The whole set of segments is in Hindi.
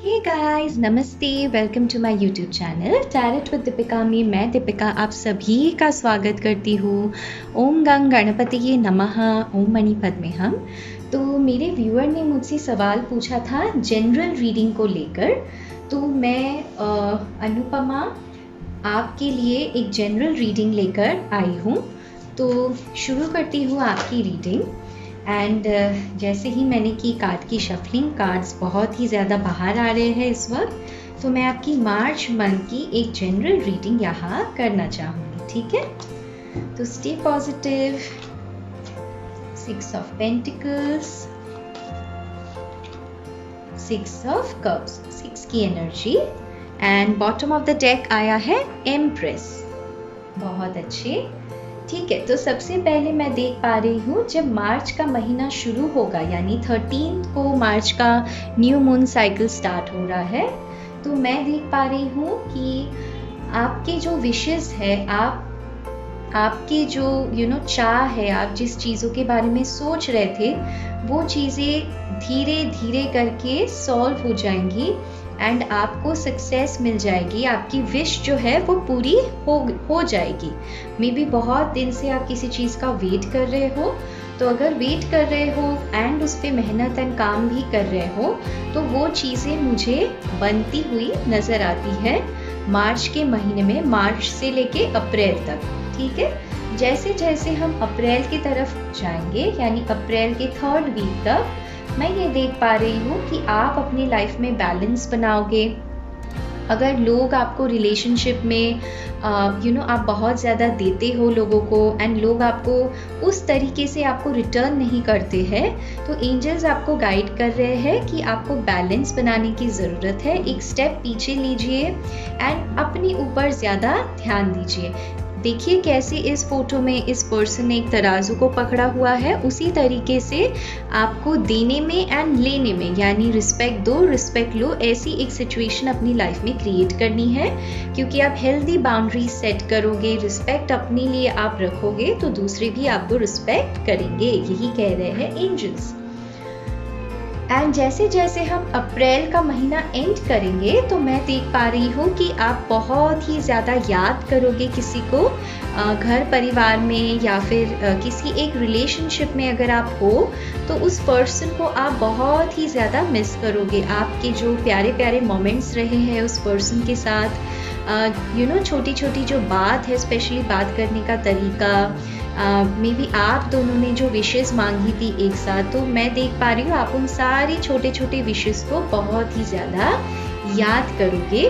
हे गाइस, नमस्ते। Welcome to my YouTube channel tarot with Deepika में मैं दीपिका आप सभी का स्वागत करती हूँ। ओम गंग गणपतिये नमः, ओम मणि पद्मे हम। तो मेरे व्यूअर ने मुझसे सवाल पूछा था जनरल रीडिंग को लेकर, तो मैं अनुपमा आपके लिए एक जनरल रीडिंग लेकर आई हूँ। तो शुरू करती हूँ आपकी रीडिंग। एंड जैसे ही मैंने की कार्ड की शफलिंग, कार्ड्स बहुत ही ज़्यादा बाहर आ रहे हैं इस वक्त, तो मैं आपकी मार्च मंथ की एक जनरल रीडिंग यहाँ करना चाहूँगी, ठीक है? तो stay positive. 6 of pentacles, 6 of cups, 6 की energy, and bottom of the deck आया है एम्प्रेस। बहुत अच्छे, ठीक है। तो सबसे पहले मैं देख पा रही हूँ जब मार्च का महीना शुरू होगा, यानी 13 को मार्च का न्यू मून साइकिल स्टार्ट हो रहा है, तो मैं देख पा रही हूँ कि आपके जो विशेस है, आपके जो चाह है, आप जिस चीज़ों के बारे में सोच रहे थे, वो चीज़ें धीरे धीरे करके सॉल्व हो जाएंगी एंड आपको सक्सेस मिल जाएगी। आपकी विश जो है वो पूरी हो जाएगी। मे बी बहुत दिन से आप किसी चीज़ का वेट कर रहे हो, तो अगर वेट कर रहे हो एंड उस पर मेहनत एंड काम भी कर रहे हो, तो वो चीज़ें मुझे बनती हुई नज़र आती है मार्च के महीने में, मार्च से लेके अप्रैल तक, ठीक है? जैसे जैसे हम अप्रैल की तरफ जाएंगे, यानी अप्रैल के 3rd वीक तक, मैं ये देख पा रही हूँ कि आप अपनी लाइफ में बैलेंस बनाओगे। अगर लोग आपको रिलेशनशिप में आप बहुत ज़्यादा देते हो लोगों को एंड लोग आपको उस तरीके से आपको रिटर्न नहीं करते हैं, तो एंजल्स आपको गाइड कर रहे हैं कि आपको बैलेंस बनाने की ज़रूरत है। एक स्टेप पीछे लीजिए एंड अपने ऊपर ज़्यादा ध्यान दीजिए। देखिए कैसे इस फोटो में इस पर्सन ने एक तराजू को पकड़ा हुआ है, उसी तरीके से आपको देने में एंड लेने में, यानी रिस्पेक्ट दो रिस्पेक्ट लो, ऐसी एक सिचुएशन अपनी लाइफ में क्रिएट करनी है। क्योंकि आप हेल्दी बाउंड्री सेट करोगे, रिस्पेक्ट अपने लिए आप रखोगे, तो दूसरे भी आपको रिस्पेक्ट करेंगे, यही कह रहे हैं एंजल्स। एंड जैसे जैसे हम अप्रैल का महीना एंड करेंगे, तो मैं देख पा रही हूँ कि आप बहुत ही ज़्यादा याद करोगे किसी को, घर परिवार में या फिर किसी एक रिलेशनशिप में अगर आप हो, तो उस पर्सन को आप बहुत ही ज़्यादा मिस करोगे। आपके जो प्यारे प्यारे मोमेंट्स रहे हैं उस पर्सन के साथ, छोटी छोटी जो बात है, स्पेशली बात करने का तरीका, मे बी आप दोनों ने जो विशेस मांगी थी एक साथ, तो मैं देख पा रही हूँ आप उन सारी छोटे छोटे विशेस को बहुत ही ज़्यादा याद करोगे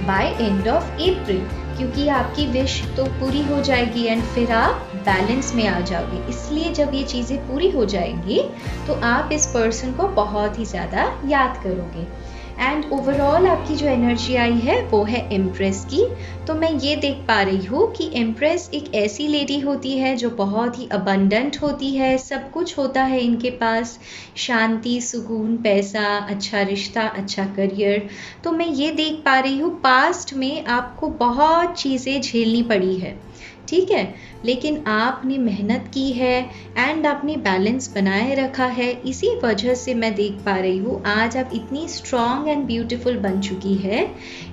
बाय एंड ऑफ अप्रैल, क्योंकि आपकी विश तो पूरी हो जाएगी एंड फिर आप बैलेंस में आ जाओगे। इसलिए जब ये चीज़ें पूरी हो जाएंगी, तो आप इस पर्सन को बहुत ही ज़्यादा याद करोगे। एंड ओवरऑल आपकी जो एनर्जी आई है वो है एम्प्रेस की। तो मैं ये देख पा रही हूँ कि एम्प्रेस एक ऐसी लेडी होती है जो बहुत ही अबंडेंट होती है, सब कुछ होता है इनके पास, शांति, सुकून, पैसा, अच्छा रिश्ता, अच्छा करियर। तो मैं ये देख पा रही हूँ पास्ट में आपको बहुत चीज़ें झेलनी पड़ी है, ठीक है, लेकिन आपने मेहनत की है एंड आपने बैलेंस बनाए रखा है। इसी वजह से मैं देख पा रही हूँ आज आप इतनी स्ट्रॉन्ग एंड ब्यूटीफुल बन चुकी है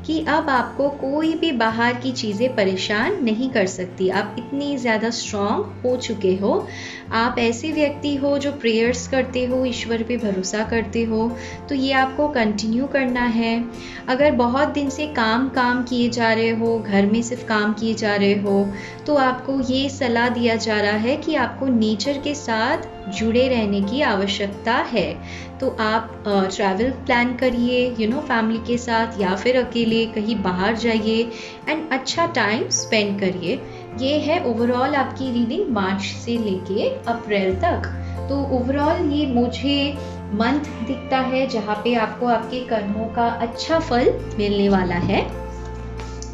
कि अब आपको कोई भी बाहर की चीज़ें परेशान नहीं कर सकती। आप इतनी ज़्यादा स्ट्रॉन्ग हो चुके हो। आप ऐसे व्यक्ति हो जो प्रेयर्स करते हो, ईश्वर पे भरोसा करते हो, तो ये आपको कंटिन्यू करना है। अगर बहुत दिन से काम किए जा रहे हो, घर में सिर्फ काम किए जा रहे हो, तो आपको ये सलाह दिया जा रहा है कि आपको नेचर के साथ जुड़े रहने की आवश्यकता है। तो आप ट्रैवल प्लान करिए, फैमिली के साथ या फिर अकेले कहीं बाहर जाइए एंड अच्छा टाइम स्पेंड करिए। ये है ओवरऑल आपकी रीडिंग मार्च से लेके अप्रैल तक। तो ओवरऑल ये मुझे मंथ दिखता है जहाँ पे आपको आपके कर्मों का अच्छा फल मिलने वाला है।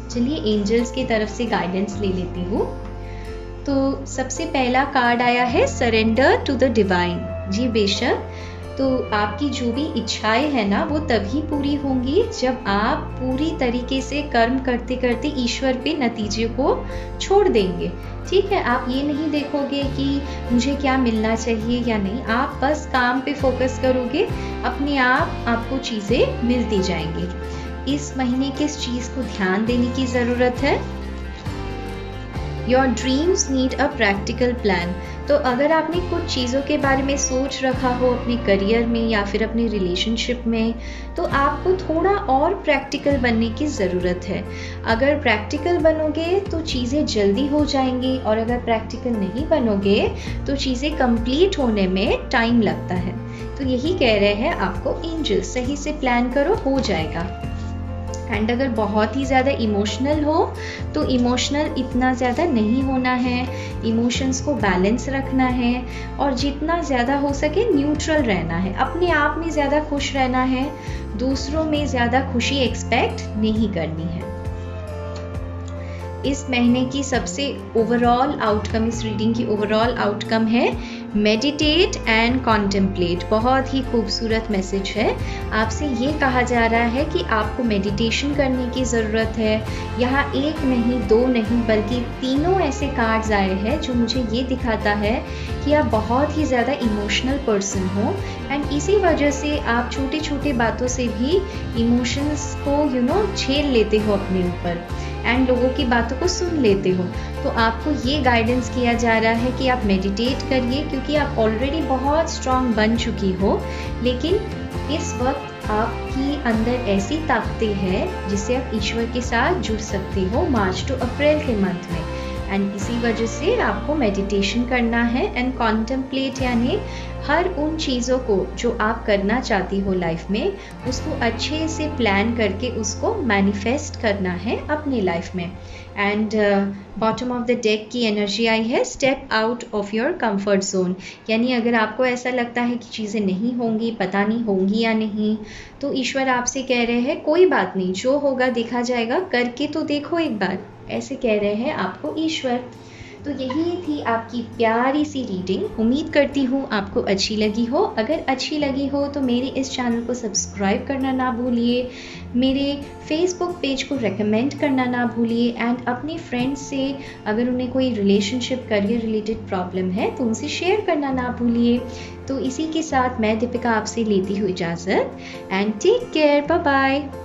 चलिए एंजल्स की तरफ से गाइडेंस ले लेती हूँ। तो सबसे पहला कार्ड आया है सरेंडर टू द डिवाइन। जी बेशक, तो आपकी जो भी इच्छाएं हैं ना वो तभी पूरी होंगी जब आप पूरी तरीके से कर्म करते करते ईश्वर पे नतीजे को छोड़ देंगे। ठीक है, आप ये नहीं देखोगे कि मुझे क्या मिलना चाहिए या नहीं, आप बस काम पे फोकस करोगे, अपने आप आपको चीज़ें मिलती जाएंगी। इस महीने किस चीज़ को ध्यान देने की ज़रूरत है? Your dreams need a practical plan. तो अगर आपने कुछ चीज़ों के बारे में सोच रखा हो अपने करियर में या फिर अपने रिलेशनशिप में, तो आपको थोड़ा और प्रैक्टिकल बनने की ज़रूरत है। अगर प्रैक्टिकल बनोगे तो चीज़ें जल्दी हो जाएंगी, और अगर प्रैक्टिकल नहीं बनोगे तो चीज़ें कंप्लीट होने में टाइम लगता है। तो यही कह रहे हैं आपको एंजल, सही से प्लान करो, हो जाएगा। एंड अगर बहुत ही ज़्यादा इमोशनल हो तो इमोशनल इतना ज़्यादा नहीं होना है, इमोशंस को बैलेंस रखना है, और जितना ज़्यादा हो सके न्यूट्रल रहना है। अपने आप में ज़्यादा खुश रहना है, दूसरों में ज़्यादा खुशी एक्सपेक्ट नहीं करनी है। इस महीने की सबसे ओवरऑल आउटकम, इस रीडिंग की ओवरऑल आउटकम है मेडिटेट एंड कॉन्टेम्पलेट। बहुत ही खूबसूरत मैसेज है। आपसे ये कहा जा रहा है कि आपको मेडिटेशन करने की ज़रूरत है। यहाँ एक नहीं, दो नहीं, बल्कि तीनों ऐसे कार्ड्स आए हैं जो मुझे ये दिखाता है कि आप बहुत ही ज़्यादा इमोशनल पर्सन हो, एंड इसी वजह से आप छोटे छोटे बातों से भी इमोशंस को झेल लेते हो अपने ऊपर, एंड लोगों की बातों को सुन लेते हो। तो आपको ये गाइडेंस किया जा रहा है कि आप मेडिटेट करिए, क्योंकि आप ऑलरेडी बहुत स्ट्रांग बन चुकी हो, लेकिन इस वक्त आपकी अंदर ऐसी ताकतें हैं जिससे आप ईश्वर के साथ जुड़ सकते हो मार्च टू अप्रैल के मंथ में। एंड इसी वजह से आपको मेडिटेशन करना है, एंड कॉन्टेम्पलेट यानी हर उन चीज़ों को जो आप करना चाहती हो लाइफ में, उसको अच्छे से प्लान करके उसको मैनिफेस्ट करना है अपने लाइफ में। And bottom of the deck की एनर्जी आई है step out of your comfort zone. यानी अगर आपको ऐसा लगता है कि चीज़ें नहीं होंगी, पता नहीं होंगी या नहीं, तो ईश्वर आपसे कह रहे हैं कोई बात नहीं, जो होगा देखा जाएगा, करके तो देखो एक बार, ऐसे कह रहे हैं आपको ईश्वर। तो यही थी आपकी प्यारी सी रीडिंग। उम्मीद करती हूँ आपको अच्छी लगी हो। अगर अच्छी लगी हो तो मेरे इस चैनल को सब्सक्राइब करना ना भूलिए, मेरे फेसबुक पेज को रेकमेंड करना ना भूलिए, एंड अपने फ्रेंड्स से अगर उन्हें कोई रिलेशनशिप करियर रिलेटेड प्रॉब्लम है तो उनसे शेयर करना ना भूलिए। तो इसी के साथ मैं दीपिका आपसे लेती हूँ इजाज़त, and take care, bye bye.